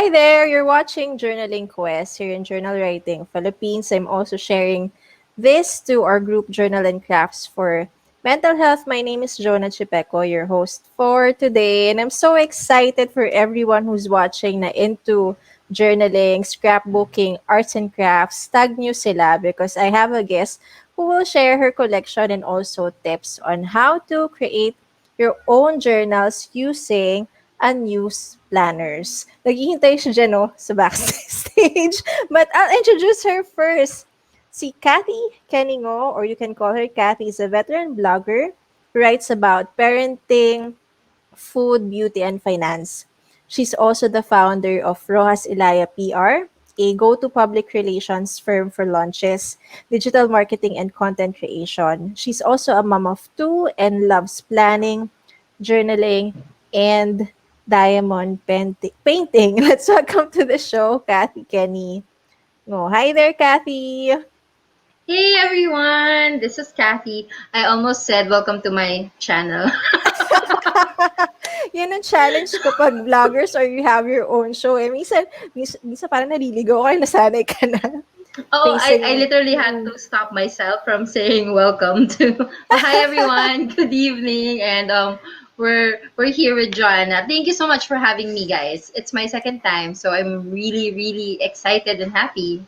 Hi there, you're watching Journaling Quest here in Journal Writing Philippines. I'm also sharing this to our group Journal and Crafts for Mental Health. My name is Jonah Chipeco, your host for today, and I'm so excited for everyone who's watching na into journaling, scrapbooking, arts and crafts. Tag nyo sila because I have a guest who will share her collection and also tips on how to create your own journals using unused planners. Naghihintay siya dyan, no, sa backstage. But I'll introduce her first. Si Kathy Kanino, or you can call her Kathy, is a veteran blogger who writes about parenting, food, beauty, and finance. She's also the founder of Rojas Ilaya PR, a go-to public relations firm for launches, digital marketing, and content creation. She's also a mom of two and loves planning, journaling, and painting. Let's welcome to the show, Kathy Kenny. Oh, hi there, Kathy. Hey everyone, this is Kathy. I almost said welcome to my channel. Yun ang challenge kapag vloggers or you have your own show. Minsan parang naliligaw ka, nasanay ka na. Oh, I Facing, literally had to stop myself from saying welcome to. Oh, hi everyone. Good evening, and we're here with Joanna. Thank you so much for having me, guys. It's my second time, so I'm really excited and happy.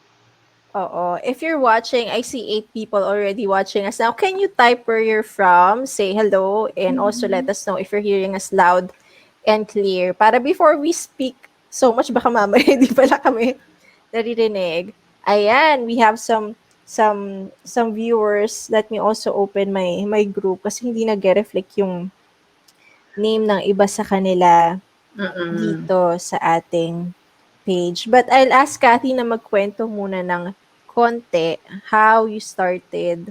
oo. If you're watching, I see 8 people already watching us now. Can you type where you're from? Say hello and also let us know if you're hearing us loud and clear. Para before we speak so much, baka mamaya hindi pala kami naririnig. Ayan, we have some viewers. Let me also open my group kasi hindi nag-reflect yung name ng iba sa kanila Mm-mm. dito sa ating page. But I'll ask Kathy na magkwento muna ng konti how you started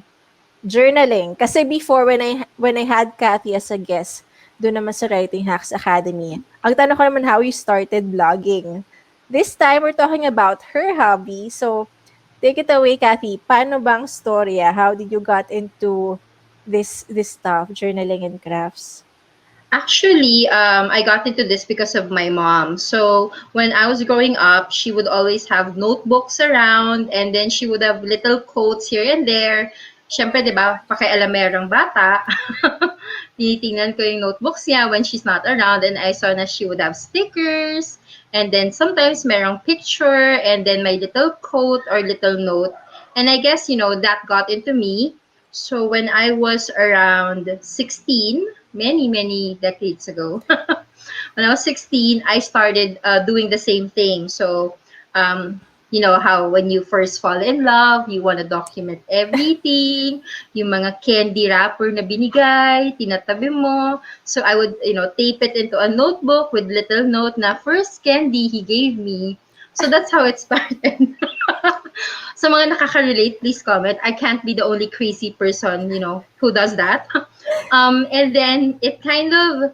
journaling. Kasi before, when I had Kathy as a guest, doon naman sa Writing Hacks Academy, ang tanong ko naman how you started blogging. This time, we're talking about her hobby. So, take it away, Kathy. Paano bang storya? How did you got into this stuff, journaling and crafts? Actually, I got into this because of my mom. So when I was growing up, she would always have notebooks around, and then she would have little quotes here and there. Siyempre, di ba, pakialamerang bata. Tinitingnan ko yung notebooks niya when she's not around, and I saw na she would have stickers, and then sometimes merong picture, and then my little quote or little note. And I guess, that got into me. So when I was around 16, many decades ago, when I was 16, I started doing the same thing. So, you know how when you first fall in love, you want to document everything, yung mga candy wrapper na binigay, tinatabi mo. So I would, tape it into a notebook with little note na first candy he gave me. So that's how it started. Sa mga nakaka-relate, please comment. I can't be the only crazy person, who does that. And then it kind of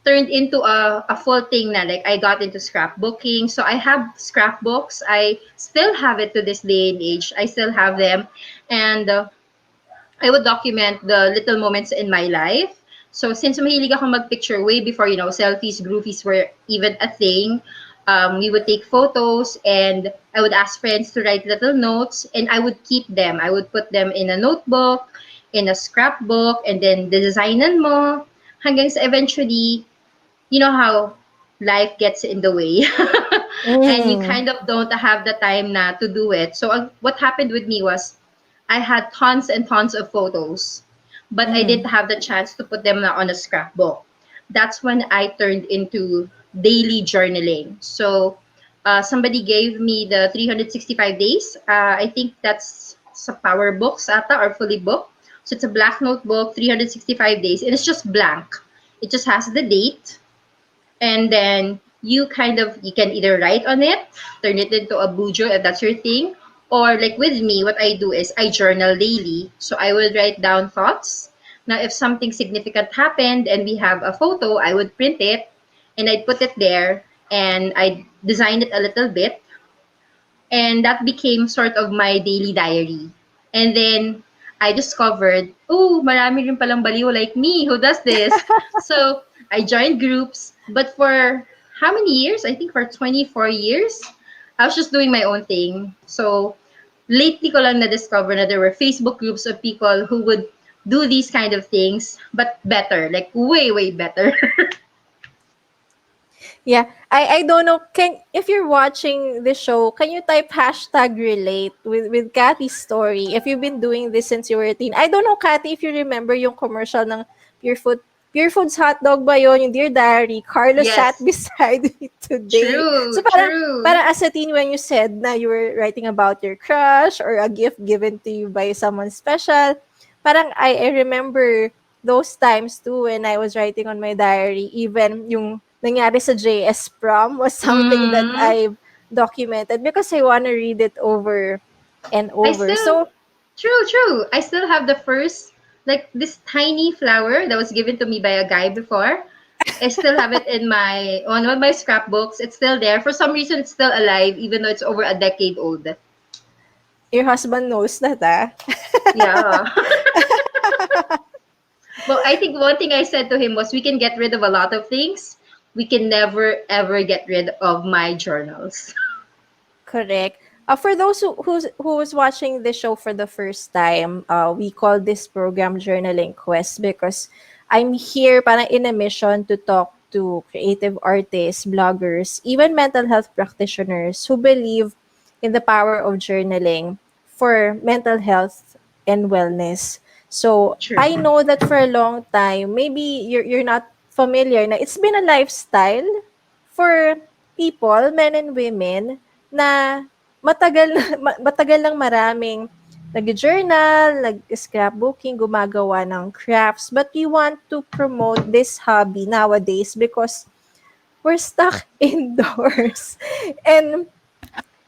turned into a full thing na like I got into scrapbooking. So I have scrapbooks. I still have it to this day and age. I still have them. And I would document the little moments in my life. So since mahilig ako magpicture way before, selfies, groupies were even a thing, we would take photos and I would ask friends to write little notes and I would keep them. I would put them in a notebook, in a scrapbook, and then designan mo hanggang sa eventually, you know how life gets in the way and you Mm. kind of don't have the time na to do it. So what happened with me was I had tons and tons of photos, but I Mm. didn't have the chance to put them on a scrapbook. That's when I turned into daily journaling. So somebody gave me the 365 days. I think that's sa Power Books ata or fully book. So it's a black notebook, 365 days, and it's just blank. It just has the date, and then you can either write on it, turn it into a bujo if that's your thing, or like with me, what I do is I journal daily. So I will write down thoughts. Now if something significant happened and we have a photo, I would print it and I'd put it there and I design it a little bit, and that became sort of my daily diary. And then I discovered, oh, marami rin palang baliw like me who does this. So I joined groups, but for how many years? I think for 24 years. I was just doing my own thing. So, lately ko lang na-discover na there were Facebook groups of people who would do these kind of things, but better, like way, way better. Yeah, I don't know. Can if you're watching the show, can you type hashtag relate with Kathy's story? If you've been doing this since you were a teen, I don't know, Kathy, if you remember yung commercial ng Pure Food. Pure Foods hotdog ba yun? Yung Dear Diary, Carlos sat Yes. beside me today. So True, parang true. as a teen, when you said na you were writing about your crush or a gift given to you by someone special, parang I remember those times too when I was writing on my diary, even yung nangyari sa JS prom was something that Mm-hmm. I've documented because I want to read it over and I over. still, So, true, true. I still have the first, like this tiny flower that was given to me by a guy before. I still have it in my one of my scrapbooks. It's still there. For some reason, it's still alive, even though it's over a decade old. your husband knows that, ah. Yeah. Well, I think one thing I said to him was we can get rid of a lot of things. We can never ever get rid of my journals. Correct. For those who was watching this show for the first time, we call this program Journaling Quest because I'm here para in a mission to talk to creative artists, bloggers, even mental health practitioners who believe in the power of journaling for mental health and wellness. So True. I know that for a long time, maybe you're not familiar na it's been a lifestyle for people, men and women, na matagal ng maraming nag-journal, nag-scrapbooking, gumagawa ng crafts. But we want to promote this hobby nowadays because we're stuck indoors. And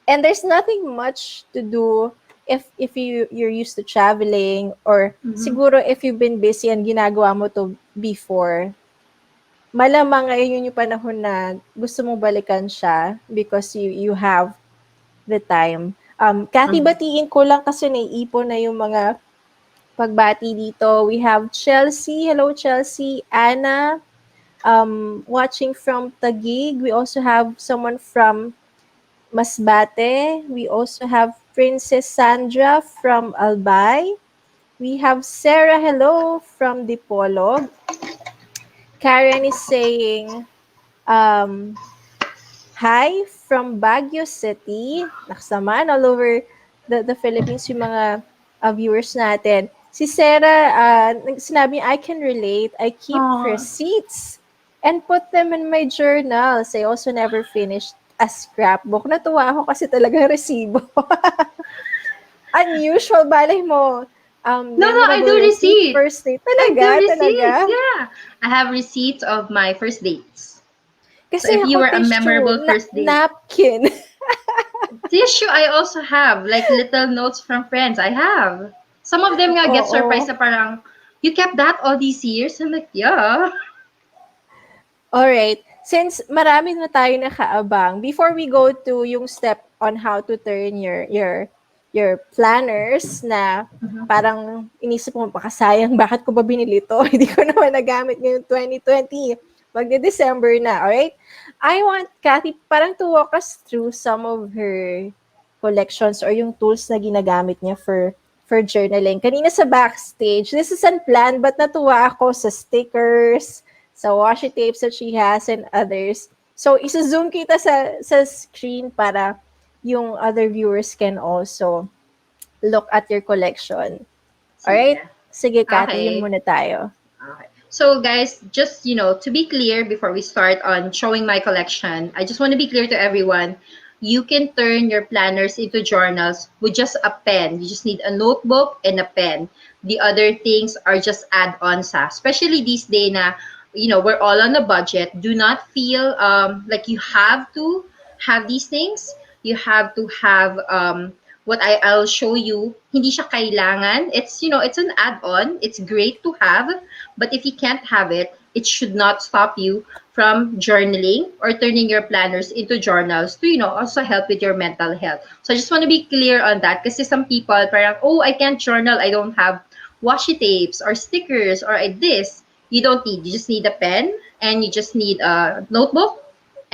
and there's nothing much to do if you're used to traveling or Mm-hmm. siguro if you've been busy and ginagawa mo to before, malamang ngayon yung panahon na gusto mong balikan siya because you have the time. Kathy, Mm-hmm. batiin ko lang kasi naiipon na yung mga pagbati dito. We have Chelsea. Hello, Chelsea. Anna, watching from Taguig. We also have someone from Masbate. We also have Princess Sandra from Albay. We have Sarah, hello, from Dipolog. Karen is saying, um, hi from Baguio City. Naksaman all over the Philippines yung mga viewers natin. Si Sarah, sinabi niya, I can relate. I keep Aw. receipts and put them in my journals. I also never finished a scrapbook. Natuwa ako kasi talaga resibo. Unusual, balay mo. No, no, I Memorable do receipt, receipt. first date. I do Talaga, receipts. talaga. Yeah, I have receipts of my first dates. So Kasi if you ako were a tissue, memorable first date, napkin. tissue I also have like little notes from friends. I have. Some of them nga get surprised Oo. na parang, you kept that all these years? I'm like, yeah. Alright. Since marami na tayo nakaabang, before we go to yung step on how to turn your planners na Mhm. parang inisip mo, baka sayang, bakit ko ba binili to? Hindi ko naman nagamit ngayong 2020. Magde-December na, alright? I want Kathy parang to walk us through some of her collections or yung tools na ginagamit niya for journaling. Kanina sa backstage, this is unplanned but natuwa ako sa stickers, sa washi tapes that she has and others. So, isa-zoom kita sa screen para yung other viewers can also look at your collection. Alright? Sige. Sige, Kathy, yun Okay. muna tayo. Okay. So guys, just to be clear before we start on showing my collection, I just want to be clear to everyone. You can turn your planners into journals with just a pen. You just need a notebook and a pen. The other things are just add-ons, especially these days na we're all on a budget. Do not feel like you have to have these things. You have to have what I'll show you. Hindi siya kailangan. It's an add-on. It's great to have, but if you can't have it, it should not stop you from journaling or turning your planners into journals to also help with your mental health. So I just want to be clear on that kasi some people parang, oh, I can't journal, I don't have washi tapes or stickers or this. You don't need. You just need a pen and you just need a notebook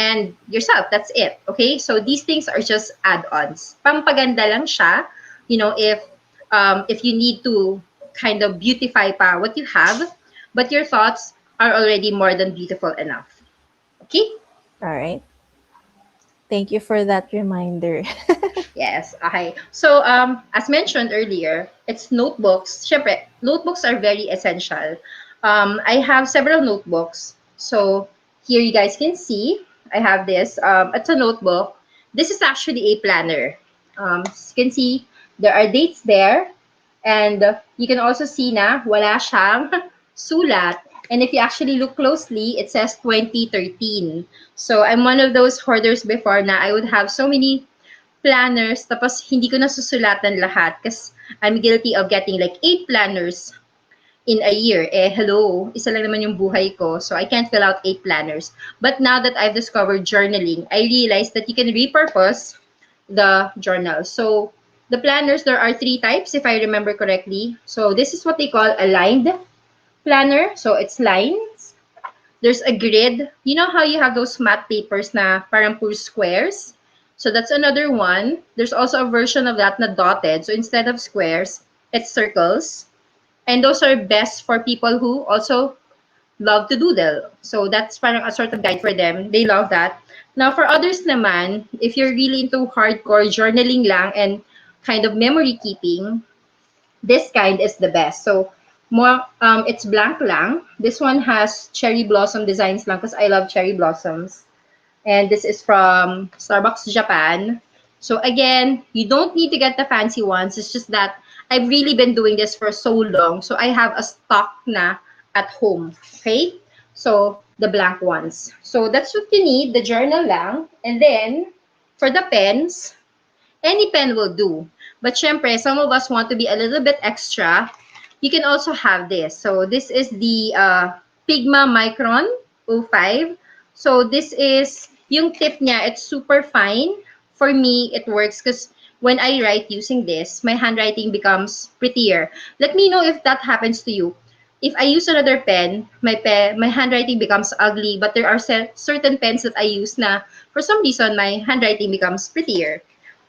and yourself. That's it. Okay? So these things are just add-ons. Pampaganda lang siya. If you need to kind of beautify pa what you have, but your thoughts are already more than beautiful enough. Okay? All right. Thank you for that reminder. Yes, okay. So, as mentioned earlier, it's notebooks. Syempre, notebooks are very essential. I have several notebooks. So, here you guys can see, I have this. It's a notebook. This is actually a planner. As you can see, there are dates there. And you can also see na wala siyang sulat. And if you actually look closely, it says 2013. So, I'm one of those hoarders before na I would have so many planners, tapos hindi ko nasusulatan lahat kasi I'm guilty of getting like 8 planners in a year. Eh, hello, isa lang naman yung buhay ko, so I can't fill out 8 planners. But now that I've discovered journaling, I realized that you can repurpose the journal. So, the planners, there are 3 types if I remember correctly. So, this is what they call a lined planner. So, it's lines. There's a grid. You know how you have those matte papers na parang pure squares? So that's another one. There's also a version of that na dotted. So instead of squares, it's circles. And those are best for people who also love to doodle. So that's parang a sort of guide for them. They love that. Now for others naman, if you're really into hardcore journaling lang and kind of memory keeping, this kind is the best. So more it's blank lang. This one has cherry blossom designs lang because I love cherry blossoms. And this is from Starbucks Japan. So again, you don't need to get the fancy ones. It's just that I've really been doing this for so long. So I have a stock na at home. Okay? So the blank ones. So that's what you need, the journal lang. And then for the pens, any pen will do. But syempre, some of us want to be a little bit extra. You can also have this. So this is the Pigma Micron 05. So this is, yung tip niya, it's super fine. For me, it works because when I write using this, my handwriting becomes prettier. Let me know if that happens to you. If I use another pen, my handwriting becomes ugly, but there are certain pens that I use na for some reason my handwriting becomes prettier.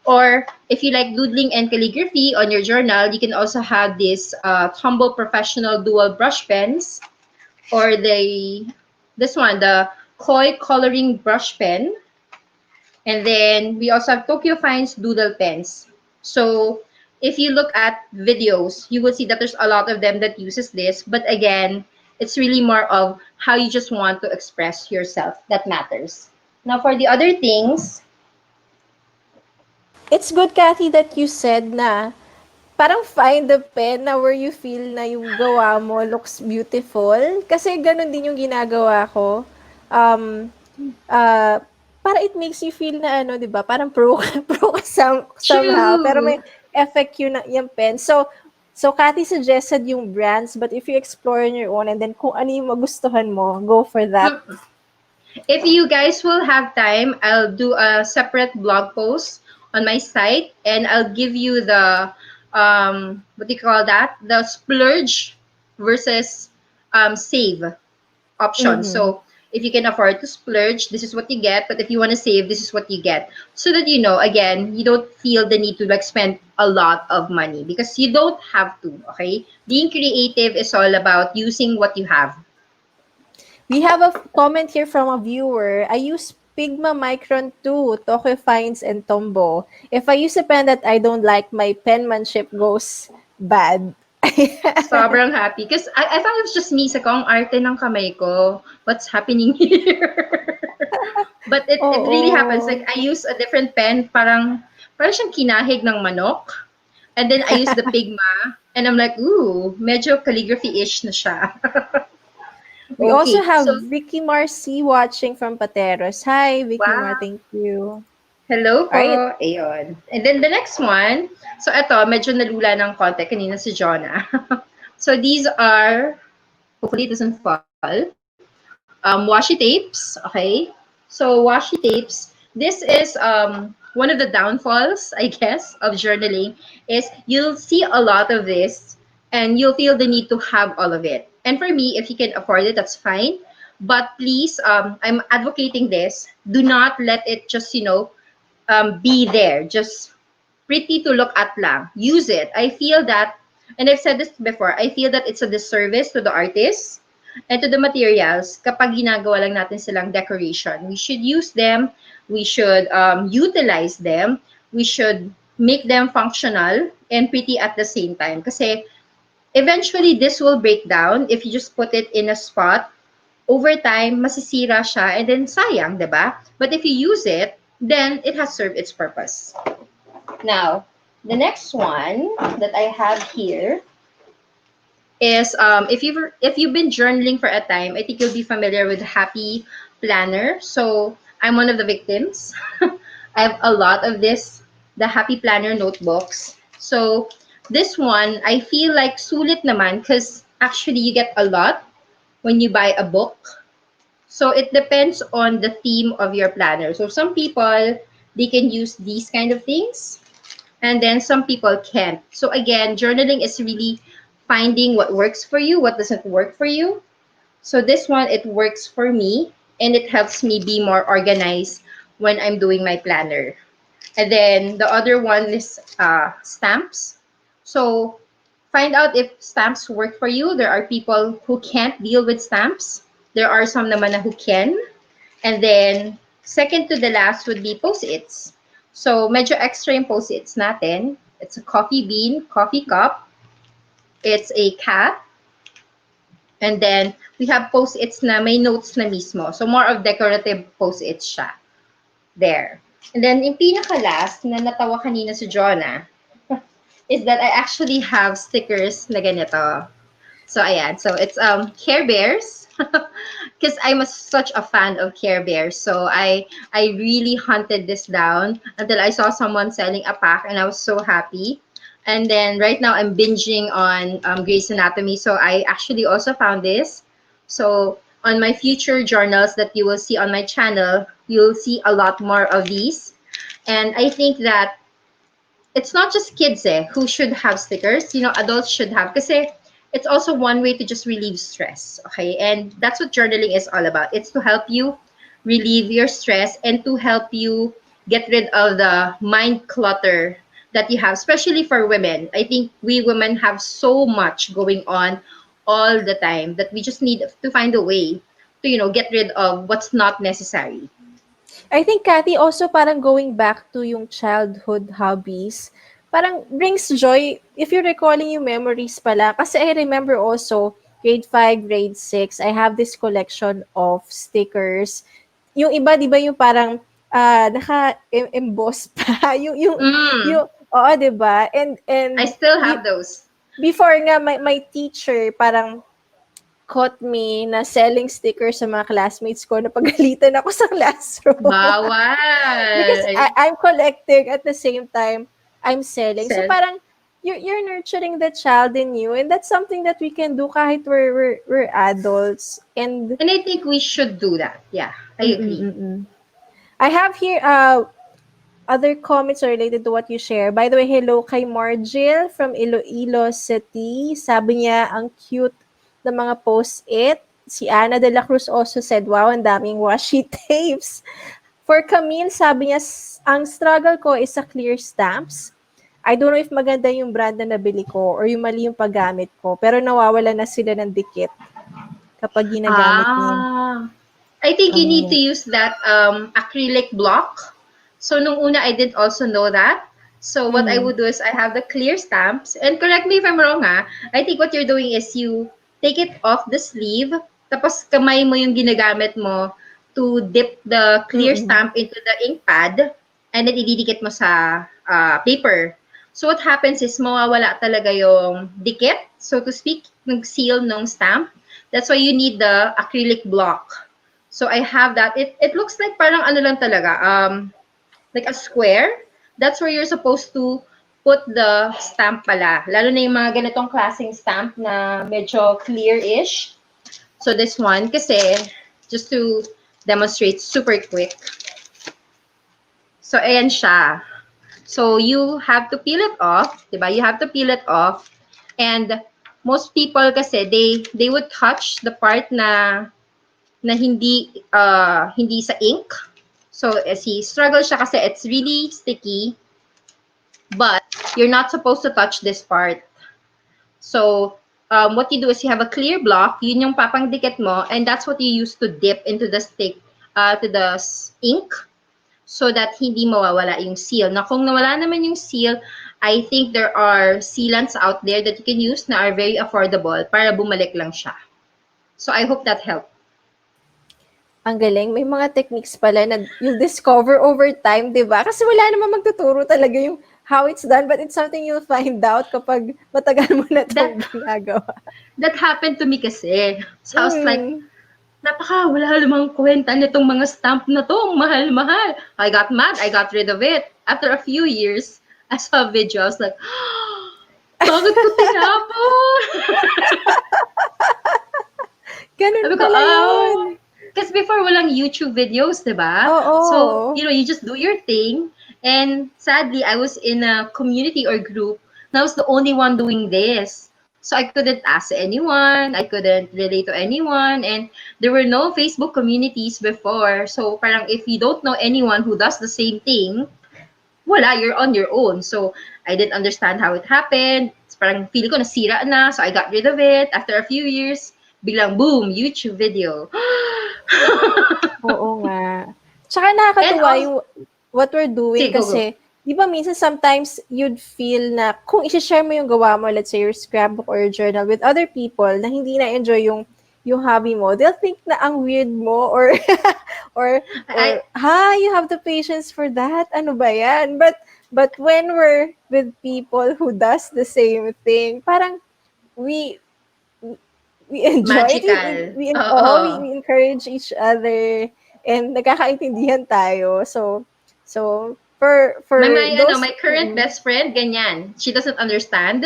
Or if you like doodling and calligraphy on your journal, you can also have this Tombow Professional Dual Brush Pens, or this one, the Koi Coloring Brush Pen. And then we also have Tokyo Fine's Doodle Pens. So if you look at videos, you will see that there's a lot of them that uses this. But again, it's really more of how you just want to express yourself that matters. Now for the other things, It's good, Kathy, that you said na parang find the pen na where you feel na yung gawa mo looks beautiful. Kasi ganun din yung ginagawa ko. Um, ah, para it makes you feel na ano, 'di ba? Parang pro pro ka somehow, pero may true. effect yun na yung pen. So Kathy suggested yung brands, but if you explore on your own and then kung ano yung magustuhan mo, go for that. If you guys will have time, I'll do a separate blog post on my site, and I'll give you the what do you call that? The splurge versus save option. Mhm. So if you can afford to splurge, this is what you get. But if you want to save, this is what you get. So that you know, again, you don't feel the need to like spend a lot of money because you don't have to. Okay, being creative is all about using what you have. We have a comment here from a viewer. I use Pigma Micron 2, Tokyo Fines, and Tombow. If I use a pen that I don't like, my penmanship goes bad. Sobrang happy. Because I thought it was just me. Sa ko, ang arte ng kamay ko. What's happening here? But it really happens. Oo. Like, I use a different pen. Parang siyang kinahig ng manok. And then I use the Pigma. And I'm like, ooh, medyo calligraphy-ish na siya. We also Okay. have So, Vicky Marcy watching from Pateros. Hi, Vicky Mar. wow. Thank you. Hello All right. po. Ayun. And then the next one. So, ito, medyo nalula ng konti. Kanina si Jonah. So, these are, hopefully it doesn't fall. Washi tapes. Okay, so washi tapes. This is one of the downfalls, I guess, of journaling is you'll see a lot of this, and you'll feel the need to have all of it. And for me, if you can afford it, that's fine. But please, I'm advocating this. Do not let it just, be there. Just pretty to look at lang. Use it. I feel that, and I've said this before, I feel that it's a disservice to the artists and to the materials kapag ginagawa lang natin silang decoration. We should use them. We should utilize them. We should make them functional and pretty at the same time. Kasi eventually, this will break down if you just put it in a spot. Over time, masisira siya and then sayang, di ba? But if you use it, then it has served its purpose. Now, the next one that I have here is if you've been journaling for a time, I think you'll be familiar with Happy Planner. So I'm one of the victims. I have a lot of the Happy Planner notebooks. So this one, I feel like sulit naman because actually you get a lot when you buy a book. So it depends on the theme of your planner. So some people, they can use these kind of things, and then some people can't. So again, journaling is really finding what works for you, what doesn't work for you. So this one, it works for me, and it helps me be more organized when I'm doing my planner. And then the other one is stamps. So find out if stamps work for you. There are people who can't deal with stamps. There are some naman na who can. And then second to the last would be post-its. So medyo extra yung post-its natin. It's a coffee bean, coffee cup. It's a cat. And then we have post-its na may notes na mismo. So more of decorative post-its siya. There. And then yung pinaka-last na natawa kanina si Jonah is that I actually have stickers na ganito. So ayan, so it's Care Bears because such a fan of Care Bears. So I really hunted this down until I saw someone selling a pack and I was so happy. And then right now I'm binging on Grey's Anatomy. So I actually also found this. So on my future journals that you will see on my channel, you'll see a lot more of these. And I think that it's not just kids who should have stickers. Adults should have. Kasi it's also one way to just relieve stress. Okay. And that's what journaling is all about. It's to help you relieve your stress and to help you get rid of the mind clutter that you have, especially for women. I think we women have so much going on all the time that we just need to find a way to, get rid of what's not necessary. I think, Kathy, also parang going back to yung childhood hobbies, parang brings joy if you're recalling yung memories pala. Kasi I remember also, grade 5, grade 6, I have this collection of stickers. Yung iba, di ba yung parang naka-emboss pa. Mm, oo, di ba? I still have those. Before nga, my teacher parang caught me na selling stickers sa mga classmates ko, napagalitan ako sa classroom. Because Bawal. I'm collecting at the same time I'm selling. So Sell. parang you're nurturing the child in you, and that's something that we can do kahit we're adults. And And I think we should do that. Yeah, I agree. mm-mm-mm. I have here other comments related to what you share. By the way, hello kay Margil from Iloilo City. Sabi niya, ang cute ng mga post-it. Si Ana de la Cruz also said, wow, ang daming washi tapes. For Camille, sabi niya, ang struggle ko is sa clear stamps. I don't know if maganda yung brand na nabili ko or yung mali yung paggamit ko, pero nawawala na sila ng dikit kapag ginagamit niya yung Ah, I think you need to pamilya. use that acrylic block. So nung una, I didn't also know that. So what I Mm. would do is I have the clear stamps. And correct me if I'm wrong I think what you're doing is you take it off the sleeve, tapos kamay mo yung ginagamit mo to dip the clear Mm-mm. stamp into the ink pad, and then ididikit mo sa paper. So what happens is mawawala talaga yung dikit, so to speak, yung seal ng stamp. That's why you need the acrylic block. So I have that. It looks like parang ano lang talaga, like a square. That's where you're supposed to put the stamp pala. Lalo na yung mga ganitong klaseng stamp na medyo clear-ish. So this one, kasi, just to demonstrate super quick. So ayan siya. So you have to peel it off, diba? You have to peel it off. And most people kasi, they would touch the part na na hindi sa ink. So, he struggles siya kasi it's really sticky, but you're not supposed to touch this part. So, what you do is you have a clear block, yun yung papangdikit mo, and that's what you use to dip into the ink, so that hindi mawawala yung seal. Na kung nawala naman yung seal, I think there are sealants out there that you can use na are very affordable para bumalik lang siya. So, I hope that helped. Ang galing. May mga techniques pala na you'll discover over time, di ba? Kasi wala naman magtuturo talaga yung how it's done, but it's something you'll find out kapag matagal mo na itong ginagawa. That happened to me kasi. So, I was like, Mm. wala namang kwenta nitong mga stamp na to, mahal-mahal. I got mad, I got rid of it. After a few years, I saw a video, I was like, bakit ko tinapon? Ganun Sabi ko, pala yun. kasi before walang YouTube videos, diba? Oo. So, you just do your thing. And sadly, I was in a community or group and I was the only one doing this. So I couldn't ask anyone, I couldn't relate to anyone, and there were no Facebook communities before. So parang if you don't know anyone who does the same thing, wala, you're on your own. So I didn't understand how it happened. Parang feel ko nasira na, so I got rid of it. After a few years, biglang boom, YouTube video. Oo nga. Tsaka And nakakatuwa also, yung what we're doing sige, go. kasi, di ba minsan sometimes you'd feel na kung i-share mo yung gawa mo, let's say your scrapbook or your journal with other people na hindi na-enjoy yung hobby mo, they'll think na ang weird mo or I, you have the patience for that? Ano ba yan? But when we're with people who does the same thing, parang we we enjoy it. magical. We Oo. encourage each other and nagkakaintindihan tayo. So for those My current best friend, ganyan. She doesn't understand.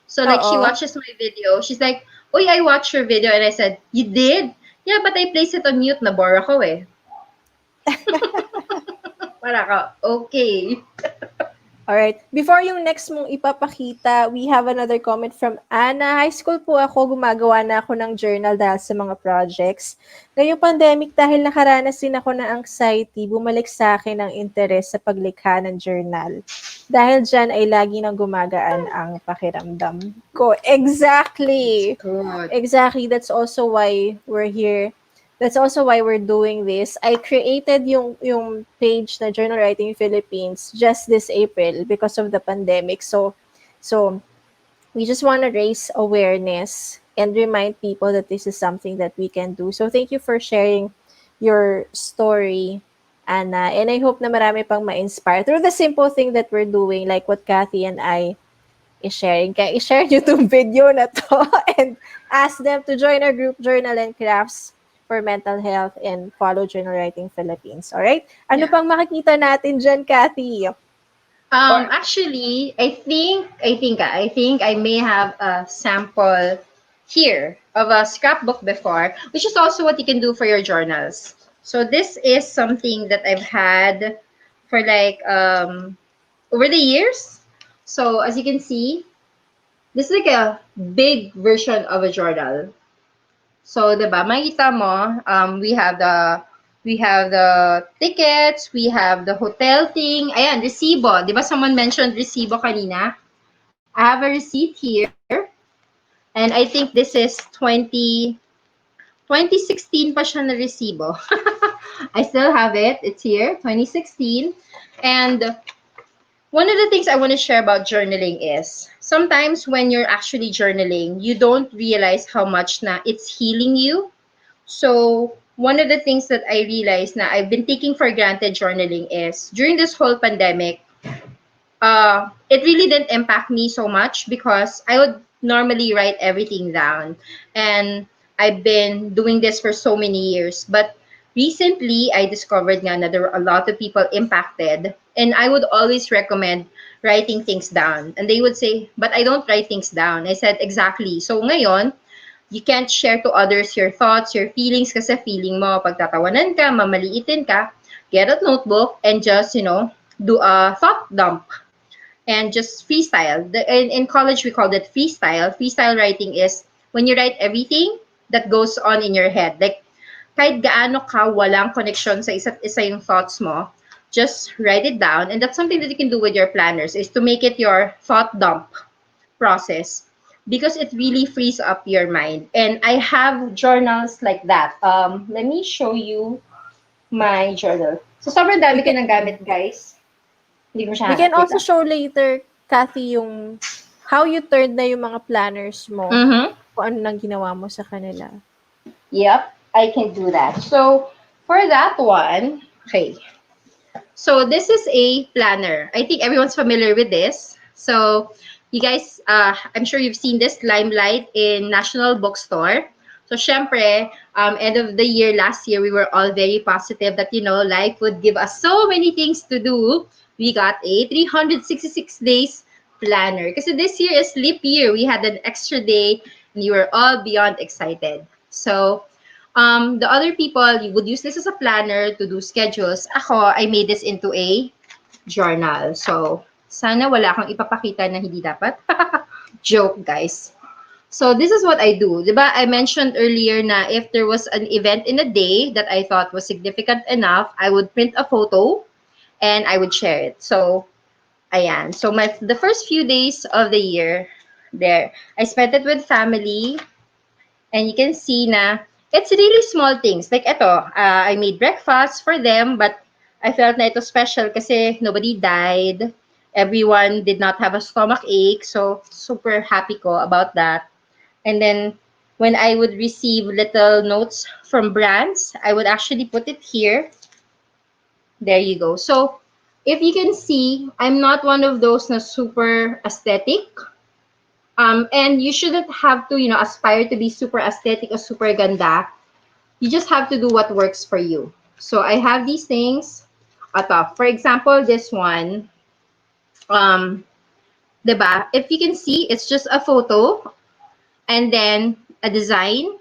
So like she oo. watches my video. She's like, "Uy, I watched your video." And I said, "You did?" Yeah, but I placed it on mute na bore ako eh. Para ka, okay. Alright. Before yung next mong ipapakita, we have another comment from Anna. High school po ako, gumagawa na ako ng journal dahil sa mga projects. Ngayong pandemic, dahil nakaranas din ako ng anxiety, bumalik sa akin ang interes sa paglikha ng journal. Dahil dyan ay lagi nang gumagaan ang pakiramdam ko. Exactly! Good. Exactly. That's also why we're here. That's also why we're doing this. I created yung page na Journal Writing Philippines just this April because of the pandemic. So we just want to raise awareness and remind people that this is something that we can do. So thank you for sharing your story, Anna. And I hope na marami pang ma-inspire through the simple thing that we're doing, like what Kathy and I is sharing. Kaya i-share nyo itong video na to and ask them to join our group Journal and Crafts for mental health and follow Journal Writing Philippines. Alright? Ano Yeah. pang makikita natin dyan, Kathy? Or, Actually, I think I may have a sample here of a scrapbook before, which is also what you can do for your journals. So this is something that I've had for like over the years. So as you can see, this is like a big version of a journal. So, 'di ba? Makita mo, we have the tickets, we have the hotel thing. Ayan, resibo. 'Di ba someone mentioned resibo kanina? I have a receipt here. And I think this is 2016 pa siya na resibo. I still have it. It's here, 2016. And one of the things I want to share about journaling is sometimes when you're actually journaling, you don't realize how much na it's healing you. So one of the things that I realized na I've been taking for granted journaling is during this whole pandemic, it really didn't impact me so much because I would normally write everything down. And I've been doing this for so many years. But recently, I discovered nga na there were a lot of people impacted. And I would always recommend writing things down. And they would say, but I don't write things down. I said, exactly. So ngayon, you can't share to others your thoughts, your feelings kasi feeling mo, pagtatawanan ka, mamaliitin ka, get a notebook and just, do a thought dump and just freestyle. In college, we called it freestyle. Freestyle writing is when you write everything that goes on in your head. Like, kahit gaano ka walang connection sa isa't isa yung thoughts mo, just write it down. And that's something that you can do with your planners, is to make it your thought dump process, because it really frees up your mind. And I have journals like that. Let me show you my journal. So, sobrang We dami ko can ng gamit, guys. Hindi ko we siya can hanap. Wait also lang. show later, Kathy, yung how you turned na yung mga planners mo, Mm-hmm. kung ano nang ginawa mo sa kanila. Yep, I can do that. So, for that one, okay. So, this is a planner. I think everyone's familiar with this. So, you guys, I'm sure you've seen this Limelight in National Bookstore. So, syempre, end of the year, last year, we were all very positive that, life would give us so many things to do. We got a 366 days planner. Because this year is leap year. We had an extra day and you were all beyond excited. So, the other people, you would use this as a planner to do schedules. Ako, I made this into a journal. So, sana wala kang ipapakita na hindi dapat. Joke, guys. So, this is what I do. Diba, I mentioned earlier na if there was an event in a day that I thought was significant enough, I would print a photo and I would share it. So, ayan. So, the first few days of the year, there, I spent it with family. And you can see na it's really small things. Like ito, I made breakfast for them, but I felt na ito special kasi nobody died. Everyone did not have a stomach ache. So, super happy ko about that. And then, when I would receive little notes from brands, I would actually put it here. There you go. So, if you can see, I'm not one of those na super aesthetic. And you shouldn't have to, aspire to be super aesthetic or super ganda. You just have to do what works for you. So I have these things. Ito, for example, this one, um, diba? If you can see, it's just a photo and then a design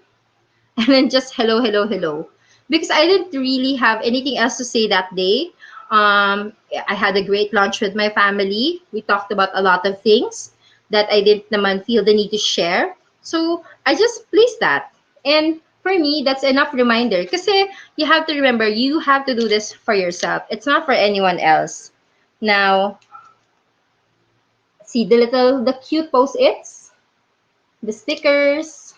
and then just hello, hello, hello. Because I didn't really have anything else to say that day. I had a great lunch with my family. We talked about a lot of things that I didn't naman feel the need to share. So I just placed that. And for me, that's enough reminder. Kasi you have to remember, you have to do this for yourself. It's not for anyone else. Now, see the cute post-its, the stickers.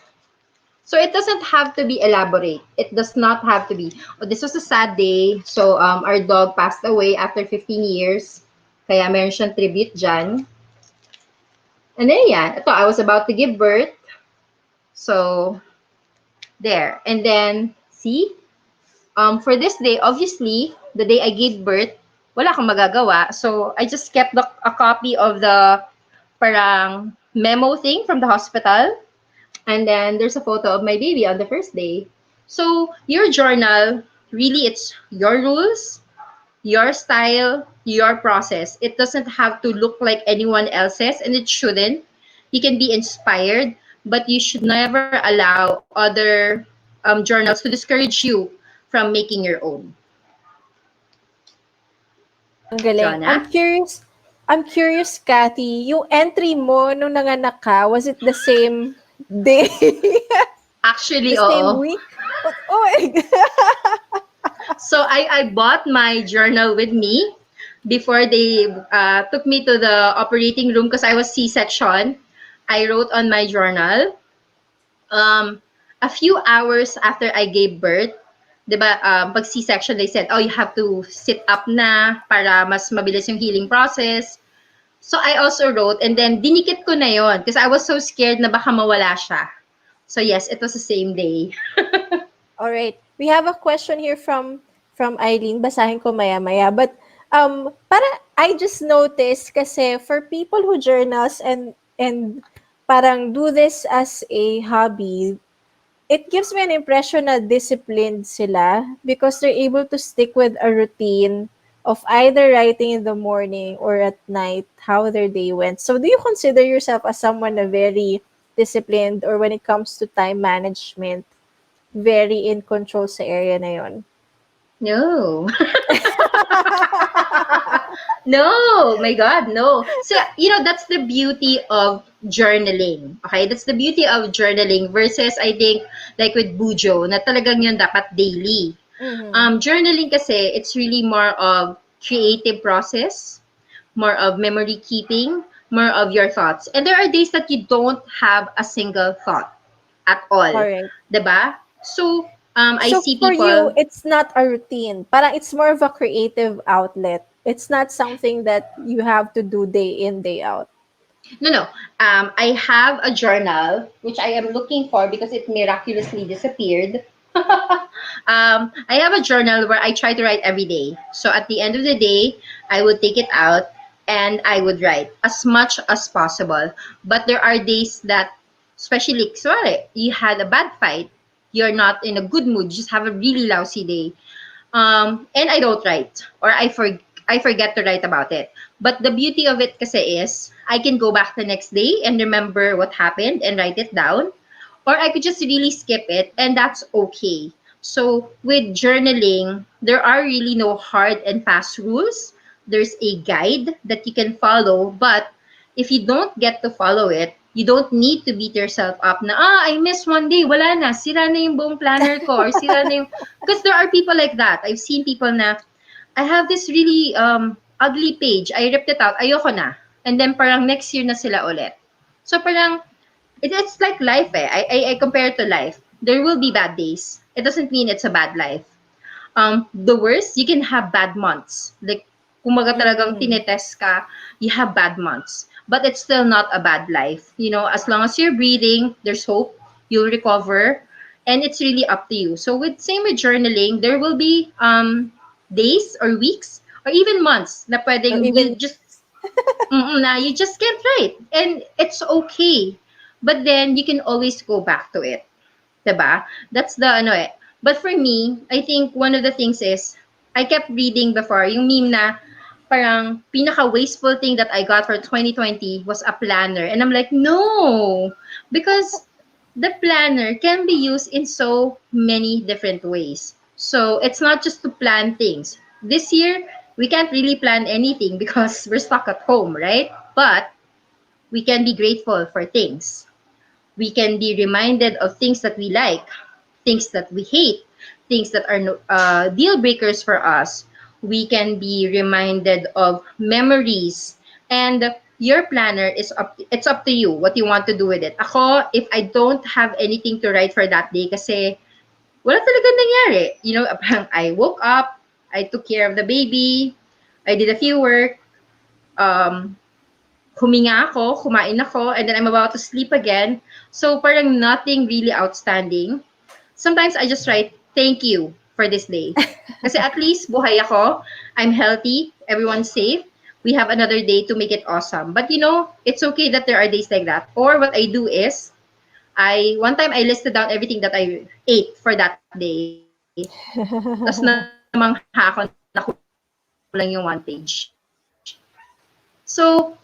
So it doesn't have to be elaborate. It does not have to be. Oh, this was a sad day. So our dog passed away after 15 years. Kaya meron siyang tribute dyan. And then yeah, ito, I was about to give birth. So there. And then see, for this day, obviously, the day I gave birth, wala akong magagawa. So I just kept a copy of the parang memo thing from the hospital. And then there's a photo of my baby on the first day. So your journal, really, it's your rules, your style, your process. It doesn't have to look like anyone else's, and it shouldn't. You can be inspired, but you should never allow other journals to discourage you from making your own. Ang galing. I'm Jonah? curious, I'm curious, Kathy, yung entry mo nung nanganak ka, was it the same day? Actually, The same oo. week? Oh my God. So I bought my journal with me before they took me to the operating room because I was C-section. I wrote on my journal. A few hours after I gave birth, 'di ba, pag C-section, they said, oh, you have to sit up na para mas mabilis yung healing process. So I also wrote and then dinikit ko na yon because I was so scared na baka mawala siya. So yes, it was the same day. All right. We have a question here from Eileen. Basahin ko maya-maya. But para I just noticed kasi for people who journals and parang do this as a hobby, it gives me an impression na disciplined sila because they're able to stick with a routine of either writing in the morning or at night how their day went. So do you consider yourself as someone na very disciplined, or when it comes to time management, very in control sa area na yon? No. No, my God, no. So, that's the beauty of journaling. Okay? That's the beauty of journaling versus, I think, like with Bujo, na talagang yun dapat daily. Mm-hmm. Journaling kasi, it's really more of creative process, more of memory keeping, more of your thoughts. And there are days that you don't have a single thought at all. Correct. 'Di ba? So, I So see for you, people. it's not a routine. Parang it's more of a creative outlet. It's not something that you have to do day in, day out. No, no. I have a journal which I am looking for because it miraculously disappeared. I have a journal where I try to write every day. So at the end of the day, I would take it out and I would write as much as possible. But there are days that, especially, sorry, you had a bad fight, you're not in a good mood, you just have a really lousy day. And I don't write or I forget to write about it. But the beauty of it kasi is I can go back the next day and remember what happened and write it down, or I could just really skip it and that's okay. So with journaling, there are really no hard and fast rules. There's a guide that you can follow, but if you don't get to follow it, you don't need to beat yourself up na, I missed one day, wala na, sira na yung buong planner ko, or sira na yung, because there are people like that. I've seen people na, I have this really ugly page, I ripped it out, ayoko na. And then parang next year na sila ulit. So parang, it's like life eh. I compare it to life. There will be bad days. It doesn't mean it's a bad life. The worst, you can have bad months. Like, kumaga talagang Mm. tinetest ka, you have bad months. But it's still not a bad life. As long as you're breathing, there's hope, you'll recover, and it's really up to you. So same with journaling, there will be days or weeks or even months na Or pwedeng even you just can't write. And it's okay. But then you can always go back to it. 'Di ba? That's the ano eh. But for me, I think one of the things is I kept reading before yung meme na parang pinaka wasteful thing that I got for 2020 was a planner. And I'm like, no, because the planner can be used in so many different ways. So it's not just to plan things. This year, we can't really plan anything because we're stuck at home, right? But we can be grateful for things. We can be reminded of things that we like, things that we hate, things that are deal breakers for us. We can be reminded of memories, and your planner is it's up to you what you want to do with it. Ako, if I don't have anything to write for that day kasi wala talaga nangyari. I woke up, I took care of the baby, I did a few work, um, huminga ako, kumain ako, and then I'm about to sleep again. So parang nothing really outstanding. Sometimes I just write, thank you for this day. Kasi at least buhay ako, I'm healthy, everyone's safe, we have another day to make it awesome. But it's okay that there are days like that. Or what I do is, one time I listed down everything that I ate for that day. Tapos namangha ako, nakulang yung one page. So,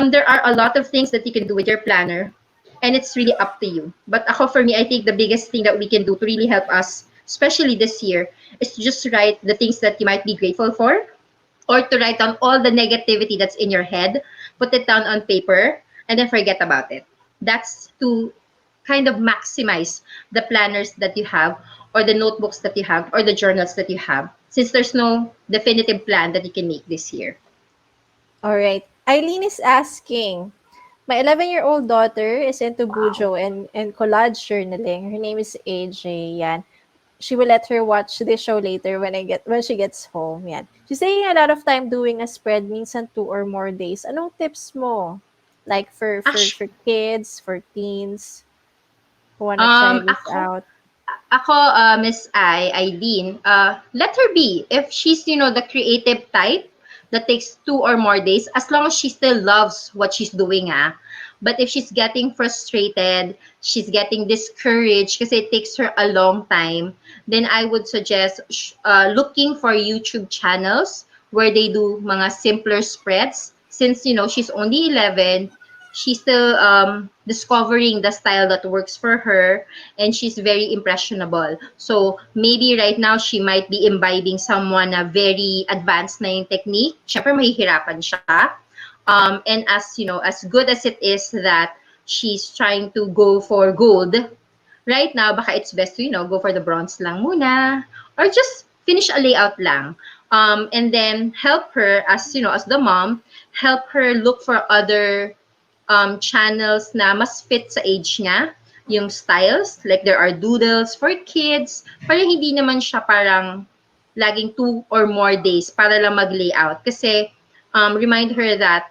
there are a lot of things that you can do with your planner, and it's really up to you. But ako, for me, I think the biggest thing that we can do to really help us, especially this year, is to just write the things that you might be grateful for, or to write down all the negativity that's in your head, put it down on paper, and then forget about it. That's to kind of maximize the planners that you have, or the notebooks that you have, or the journals that you have, since there's no definitive plan that you can make this year. all right. Eileen is asking, my 11-year-old daughter is into Wow. Bujo and collage journaling. Her name is AJ. Yan. She will let her watch this show later when she gets home. Yan. She's taking a lot of time doing a spread, minsan 2 or more days. Anong tips mo? Like for Actually, kids, for teens who wanna try this out. ako, Miss Eileen, let her be. If she's, the creative type that takes 2 or more days, as long as she still loves what she's doing, ah. But if she's getting frustrated, she's getting discouraged because it takes her a long time, then I would suggest looking for YouTube channels where they do mga simpler spreads. Since, she's only 11, she's still discovering the style that works for her, and she's very impressionable. So maybe right now she might be imbibing someone na very advanced na yung technique. Syempre mahihirapan siya. And as you know, as good as it is that she's trying to go for gold, right now, baka it's best to, go for the bronze lang muna, or just finish a layout lang. And then help her, as you know, as the mom, help her look for other channels na mas fit sa age niya, yung styles, like there are doodles for kids, para hindi naman siya parang laging 2 or more days para lang mag-layout. Kasi remind her that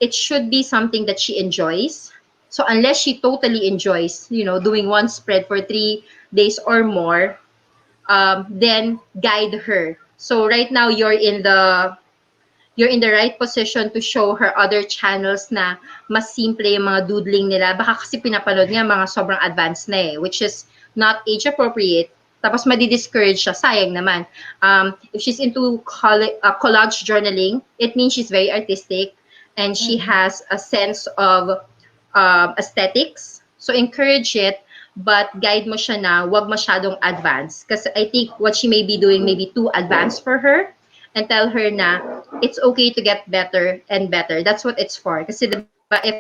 it should be something that she enjoys. So unless she totally enjoys, doing one spread for 3 days or more, then guide her. So right now you're in the right position to show her other channels na mas simple yung mga doodling nila. Baka kasi pinapanood niya mga sobrang advanced na which is not age appropriate. Tapos madi-discourage siya. Sayang naman. If she's into collage journaling, it means she's very artistic and she Mm-mm. has a sense of aesthetics. So encourage it, but guide mo siya na wag masyadong advanced. Kasi I think what she may be doing may be too advanced for her, and tell her na it's okay to get better and better. That's what it's for. Kasi diba, if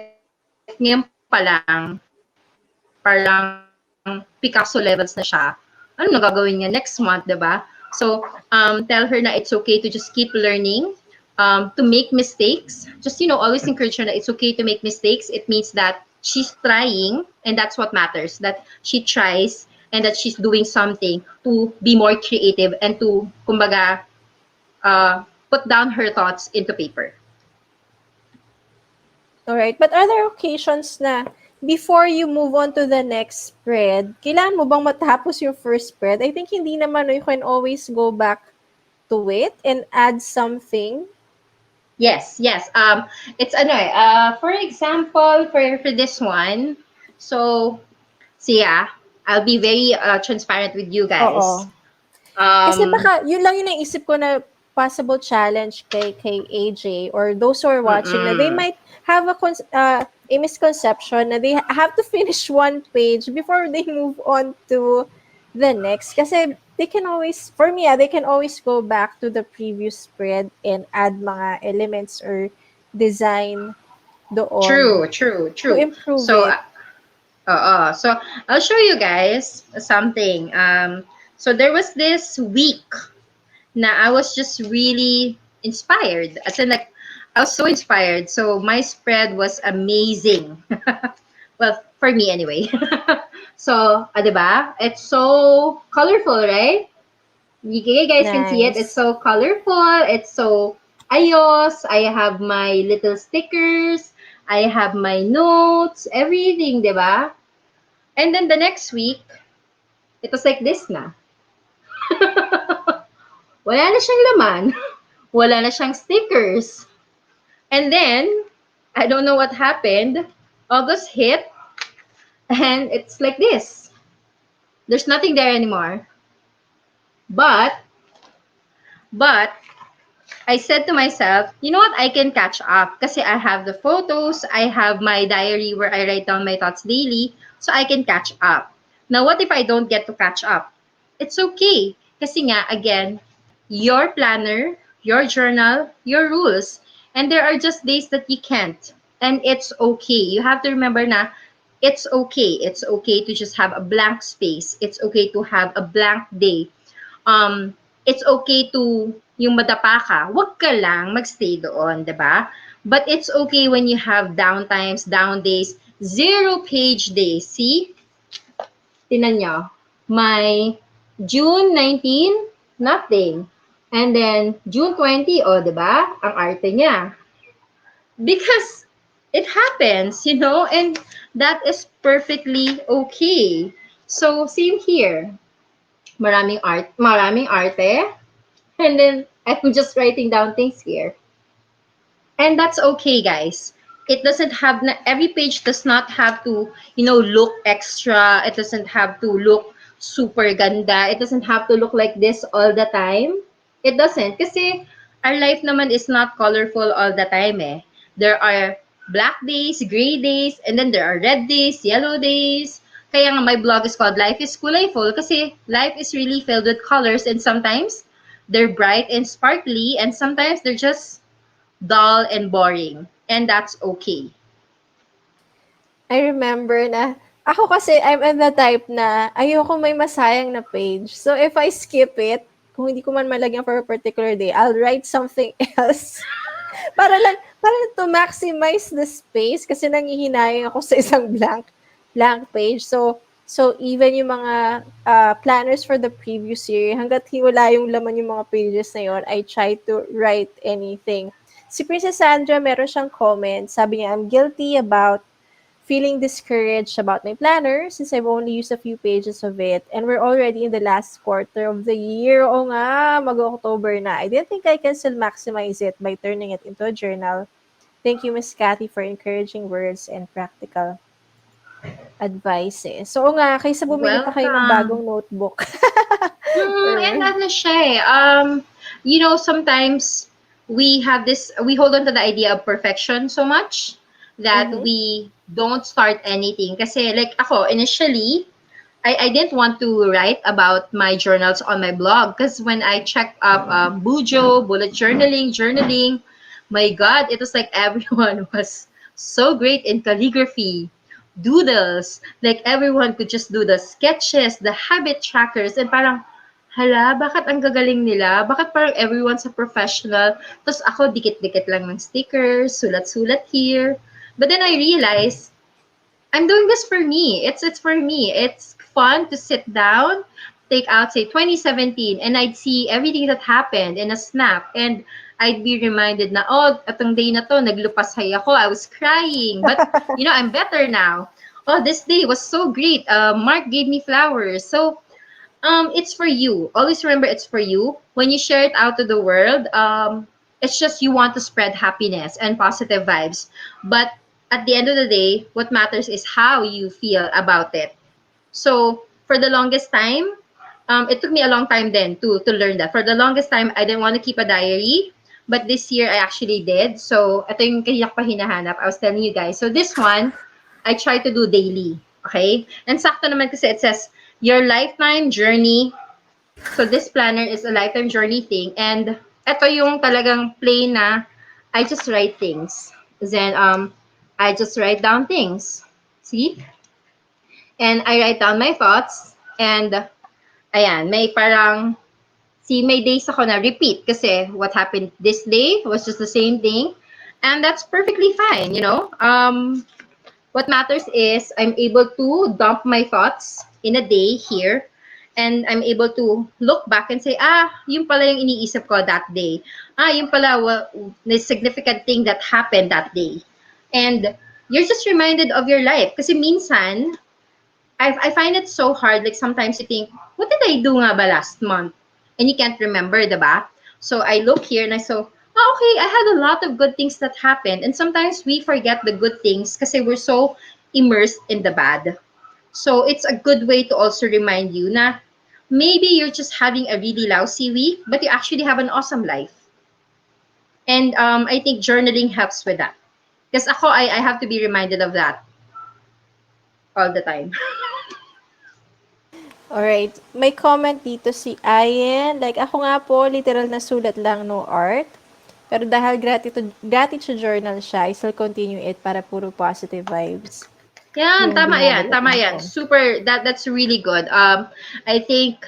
ngayon pa lang, parang Picasso levels na siya, ano na gagawin niya next month, diba? So, tell her na it's okay to just keep learning, to make mistakes. Just, always encourage her that it's okay to make mistakes. It means that she's trying, and that's what matters, that she tries and that she's doing something to be more creative and to, kumbaga, put down her thoughts into paper. Alright, but are there occasions na before you move on to the next spread, kailangan mo bang matapos yung first spread? I think hindi naman, no, you can always go back to it and add something. Yes, yes. It's ano for example, for this one, so yeah, I'll be very transparent with you guys. Oo. Kasi Um, baka, yun lang yung naisip ko na possible challenge kay AJ or those who are watching na they mm-mm. might have a misconception na they have to finish one page before they move on to the next. Kasi they can always, for me, they can always go back to the previous spread and add mga elements or design doon True, true, to true. improve So, it. so I'll show you guys something. So there was this week na I was just really inspired. As in, like, I was so inspired. So my spread was amazing. Well, for me anyway. So, diba? It's so colorful, right? You guys can see it. It's Nice. so colorful. It's so ayos. I have my little stickers. I have my notes. Everything, diba? And then the next week, it was like this na. Wala na siyang laman. Wala na siyang stickers. And then, I don't know what happened. August hit, and it's like this. There's nothing there anymore. But, but, I said to myself, you know what? I can catch up. Kasi I have the photos, I have my diary where I write down my thoughts daily, so I can catch up. Now, what if I don't get to catch up? It's okay. Kasi nga, again, your planner, your journal, your rules. And there are just days that you can't. And it's okay. You have to remember na it's okay. It's okay to just have a blank space. It's okay to have a blank day. It's okay to yung madapa ka, wag ka lang magstay doon, 'di ba? But it's okay when you have down times, down days, zero page days. See? Tinan nyo. My June 19, nothing. And then June 20, oh, 'di ba? Ang arte niya. Because it happens, and that is perfectly okay. So, same here. Maraming arte. And then I'm just writing down things here. And that's okay, guys. It doesn't have, every page does not have to, look extra. It doesn't have to look super ganda. It doesn't have to look like this all the time. It doesn't. Kasi our life naman is not colorful all the time eh. There are black days, gray days, and then there are red days, yellow days. Kaya nga my blog is called Life is Kulay-Full kasi life is really filled with colors and sometimes they're bright and sparkly and sometimes they're just dull and boring. And that's okay. I remember na ako kasi I'm in the type na ayoko may masayang na page. So if I skip it, kung hindi ko man malagyan for a particular day, I'll write something else. Para to maximize the space kasi nanghihinayang ako sa isang blank page. So even yung mga planners for the previous year, hangga't wala yung laman yung mga pages na yon, I try to write anything. Si Princess Sandra, meron siyang comment. Sabi niya, I'm guilty about feeling discouraged about my planner since I've only used a few pages of it and we're already in the last quarter of the year. Oo nga, mag-October na. I didn't think I can still maximize it by turning it into a journal. Thank you, Miss Cathy, for encouraging words and practical advices. So, oo nga, kaysa bumili pa kayo ng bagong Welcome. notebook. And or, ano siya eh, sometimes we hold on to the idea of perfection so much that mhm. we don't start anything. Kasi like ako, initially, I didn't want to write about my journals on my blog because when I checked up Bujo, bullet journaling, my God, it was like everyone was so great in calligraphy, doodles, like everyone could just do the sketches, the habit trackers, and parang, hala, bakit ang gagaling nila? Bakit parang everyone's a professional? Tapos ako, dikit-dikit lang ng stickers, sulat-sulat here. But then I realized, I'm doing this for me. It's for me. It's fun to sit down, take out say 2017 and I'd see everything that happened in a snap and I'd be reminded na oh, atong day na to naglupashay ako. I was crying, but I'm better now. Oh, this day was so great. Mark gave me flowers. So it's for you. Always remember it's for you. When you share it out to the world, it's just you want to spread happiness and positive vibes. But at the end of the day, what matters is how you feel about it. So for the longest time, it took me a long time then to learn that. For the longest time, I didn't want to keep a diary. But this year, I actually did. So, ito yung kahiyak pa hinahanap. I was telling you guys. So, this one, I try to do daily. Okay? And sakto naman kasi it says, your lifetime journey. So, this planner is a lifetime journey thing. And ito yung talagang plain na I just write things. Then, I just write down things. See? And I write down my thoughts. And, ayan, may parang may days ako na repeat kasi what happened this day was just the same thing. And that's perfectly fine. What matters is I'm able to dump my thoughts in a day here and I'm able to look back and say, yung pala yung iniisip ko that day. Yung pala the significant thing that happened that day. And you're just reminded of your life. Kasi minsan, I find it so hard. Like sometimes you think, what did I do nga ba last month? And you can't remember, diba? So I look here and I saw, okay, I had a lot of good things that happened. And sometimes we forget the good things because we're so immersed in the bad. So it's a good way to also remind you na maybe you're just having a really lousy week, but you actually have an awesome life. And I think journaling helps with that. Because ako, I have to be reminded of that all the time. Alright. May comment dito si Ayen. Like, ako nga po, literal na sulat lang, no art. Pero dahil gratitude journal siya, I still continue it para puro positive vibes Yan, yung tama yan, tama binabalatan ko. yan. Super, that's really good. I think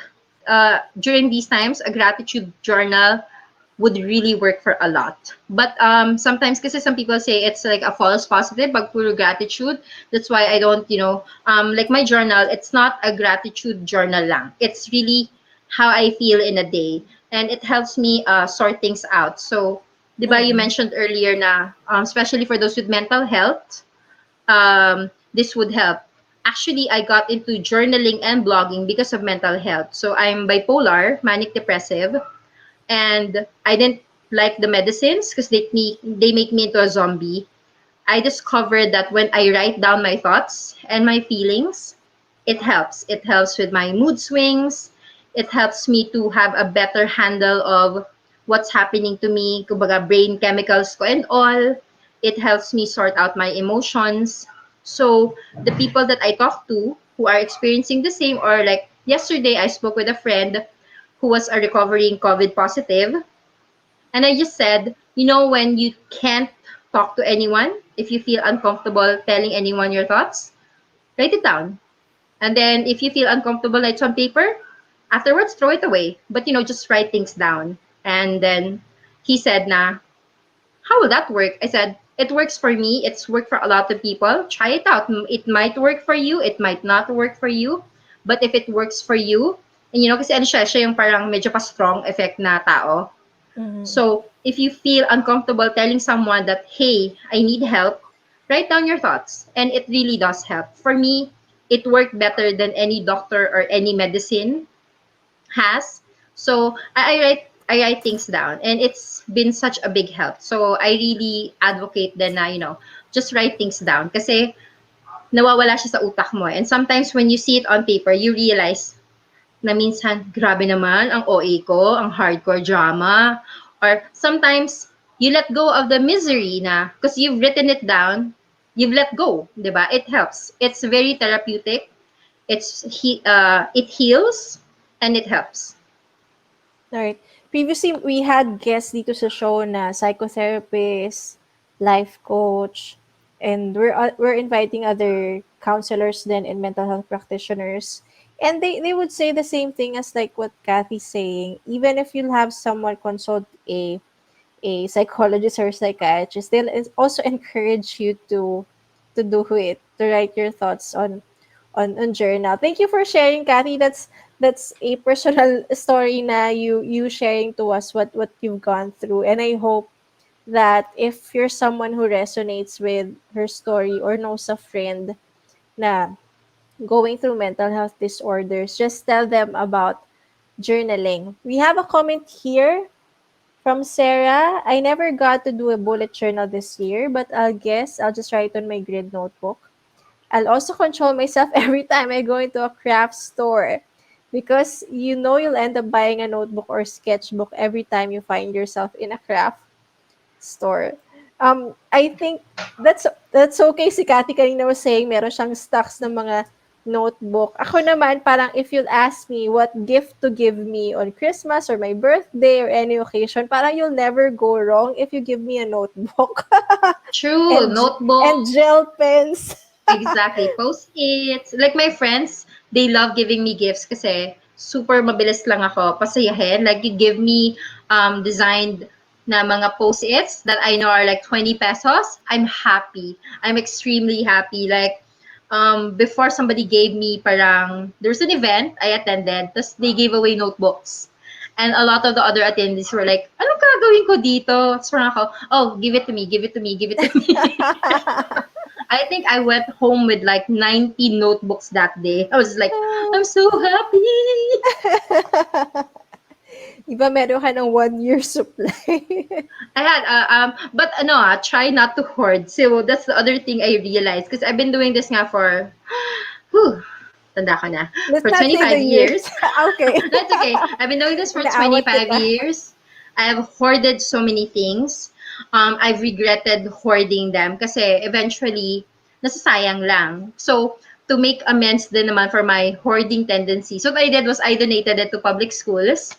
during these times, a gratitude journal would really work for a lot. But sometimes kasi some people say it's like a false positive, pag puro gratitude. That's why I don't, like my journal, it's not a gratitude journal lang. It's really how I feel in a day. And it helps me sort things out. So, di ba you Mm-mm. mentioned earlier na, especially for those with mental health, this would help. Actually, I got into journaling and blogging because of mental health. So I'm bipolar, manic depressive, and I didn't like the medicines because they make me into a zombie. I discovered that when I write down my thoughts and my feelings, it helps. It helps with my mood swings. It helps me to have a better handle of what's happening to me, kumbaga brain chemicals ko and all. It helps me sort out my emotions. So the people that I talk to who are experiencing the same, or like yesterday, I spoke with a friend who was a recovering COVID positive, and I just said, when you can't talk to anyone, if you feel uncomfortable telling anyone your thoughts, write it down. And then if you feel uncomfortable, write on paper. Afterwards, throw it away. But just write things down. And then he said, "Na, how will that work?" I said, "It works for me. It's worked for a lot of people. Try it out. It might work for you. It might not work for you. But if it works for you, and kasi ano siya yung parang medyo pa strong effect na tao. Mm-hmm. So if you feel uncomfortable telling someone that, hey, I need help, write down your thoughts. And it really does help. For me, it worked better than any doctor or any medicine has. So I write things down, and it's been such a big help. So I really advocate then na, just write things down kasi nawawala siya sa utak mo. And sometimes when you see it on paper, you realize na minsan, grabe naman, ang OA ko, ang hardcore drama. Or sometimes, you let go of the misery na, because you've written it down, you've let go, di ba? It helps. It's very therapeutic. It heals, and it helps. Alright. Previously, we had guests dito sa show na psychotherapist, life coach, and we're inviting other counselors then and mental health practitioners. And they would say the same thing as like what Kathy's saying. Even if you'll have someone consult a psychologist or psychiatrist, they'll also encourage you to do it, to write your thoughts on journal. Thank you for sharing, Kathy. That's a personal story na you sharing to us what you've gone through. And I hope that if you're someone who resonates with her story or knows a friend na going through mental health disorders, just tell them about journaling. We have a comment here from Sarah. I never got to do a bullet journal this year, but I'll just write on my grid notebook. I'll also control myself every time I go into a craft store because you'll end up buying a notebook or sketchbook every time you find yourself in a craft store. I think that's okay. Si Cathy kanina was saying meron siyang stocks ng mga notebook. Ako naman, parang if you'll ask me what gift to give me on Christmas or my birthday or any occasion, parang you'll never go wrong if you give me a notebook True, and notebook. and gel pens. Exactly. Post-its. Like my friends, they love giving me gifts kasi super mabilis lang ako pasayahin. Like you give me designed na mga post-its that I know are like 20 pesos. I'm happy. I'm extremely happy. Like before somebody gave me parang, there's an event I attended, tapos they gave away notebooks. And a lot of the other attendees were like, anong gagawin ko dito? Tapos parang ako, oh, give it to me, give it to me, give it to me. I think I went home with like 90 notebooks that day. I was like, I'm so happy. Iba meron ka ng 1 year supply. I had, but try not to hoard. So that's the other thing I realized because I've been doing this nga for, whew, tanda ko na, Let's for not say the 25 years. years. Okay. That's okay. I've been doing this for Naawat 25 kita. years. I have hoarded so many things. I've regretted hoarding them kasi eventually, nasasayang lang. So, to make amends din naman for my hoarding tendency, so what I did was I donated it to public schools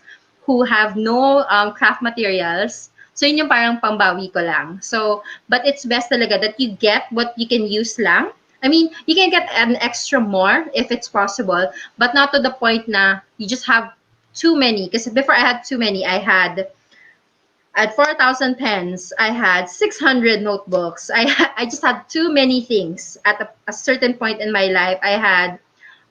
who have no craft materials. So, yun yung parang pambawi ko lang. So, but it's best talaga that you get what you can use lang. I mean, you can get an extra more if it's possible, but not to the point na you just have too many. Because before I had too many, I had at 4,000 pens, I had 600 notebooks. I just had too many things. At a certain point in my life, I had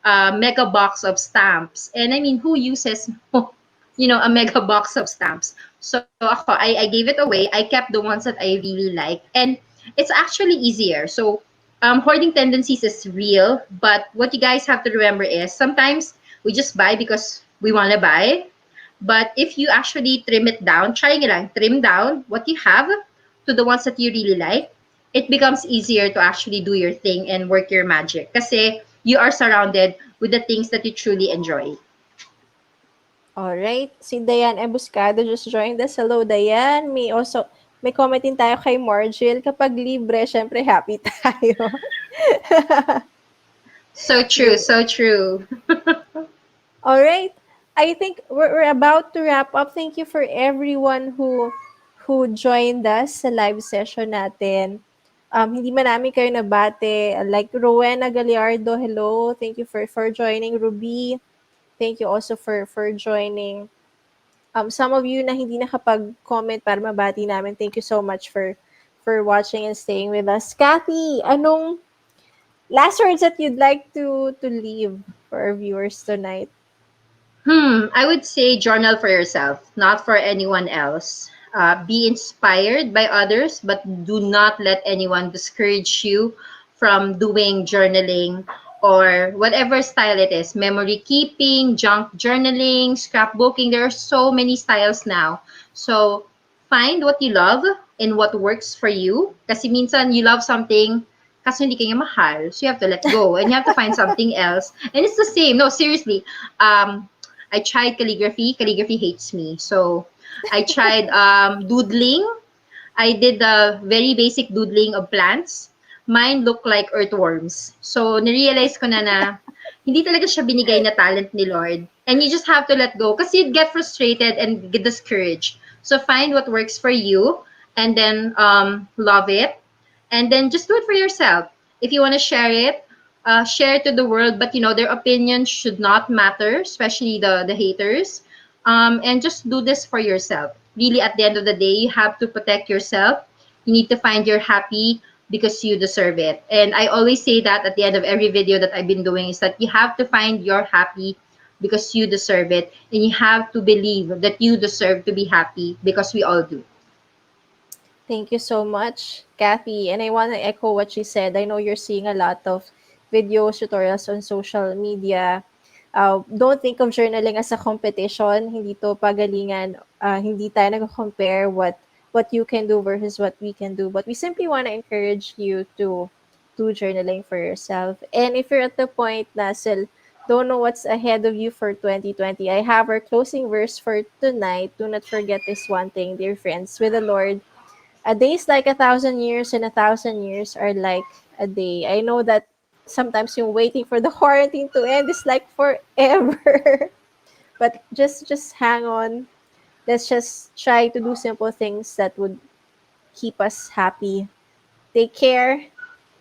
a mega box of stamps. And I mean, who uses, a mega box of stamps? So ako, I gave it away. I kept the ones that I really like. And it's actually easier. So hoarding tendencies is real. But what you guys have to remember is sometimes we just buy because we want to buy. But if you actually trim it down, try nyo lang, trim down what you have to the ones that you really like, it becomes easier to actually do your thing and work your magic. Kasi you are surrounded with the things that you truly enjoy. Alright. Si Diane Embuscado just joined us. Hello, Diane. may comment din tayo kay Margil, kapag libre, syempre happy tayo. So true, Yun. so true. All right. I think we're about to wrap up. Thank you for everyone who joined us sa live session natin. Hindi man namin kayo nabate. Like Rowena Galliardo, hello. Thank you for joining. Ruby, thank you also for joining. Some of you na hindi nakapag-comment para mabati namin, thank you so much for watching and staying with us. Kathy, anong last words that you'd like to leave for our viewers tonight? I would say journal for yourself, not for anyone else. Be inspired by others, but do not let anyone discourage you from doing journaling or whatever style it is. Memory keeping, junk journaling, scrapbooking. There are so many styles now. So find what you love and what works for you. Kasi minsan you love something kasi hindi kanya mahal. So you have to let go and you have to find something else. And it's the same. No, seriously. I tried calligraphy. Calligraphy hates me. So I tried doodling. I did the very basic doodling of plants. Mine looked like earthworms. So narealize ko na hindi talaga siya binigay na talent ni Lord. And you just have to let go kasi you'd get frustrated and get discouraged. So find what works for you and then love it. And then just do it for yourself. If you want to share it to the world, but their opinion should not matter, especially the haters. And just do this for yourself. Really, at the end of the day, you have to protect yourself. You need to find your happy because you deserve it. And I always say that at the end of every video that I've been doing is that you have to find your happy because you deserve it. And you have to believe that you deserve to be happy because we all do. Thank you so much, Kathy. And I want to echo what she said. I know you're seeing a lot of videos, tutorials on social media. Don't think of journaling as a competition. Hindi to pagalingan. Hindi tayo nag-compare what you can do versus what we can do. But we simply want to encourage you to do journaling for yourself. And if you're at the point na still don't know what's ahead of you for 2020, I have our closing verse for tonight. Do not forget this one thing, dear friends. With the Lord, a day is like 1,000 years, and 1,000 years are like a day. I know that sometimes you're waiting for the quarantine to end is like forever. But just hang on. Let's just try to do simple things that would keep us happy. Take care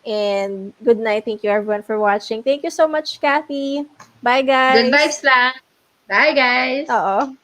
and good night. Thank you everyone for watching. Thank you so much, Kathy. Bye Good guys. vibes lang. Bye, guys. Oo.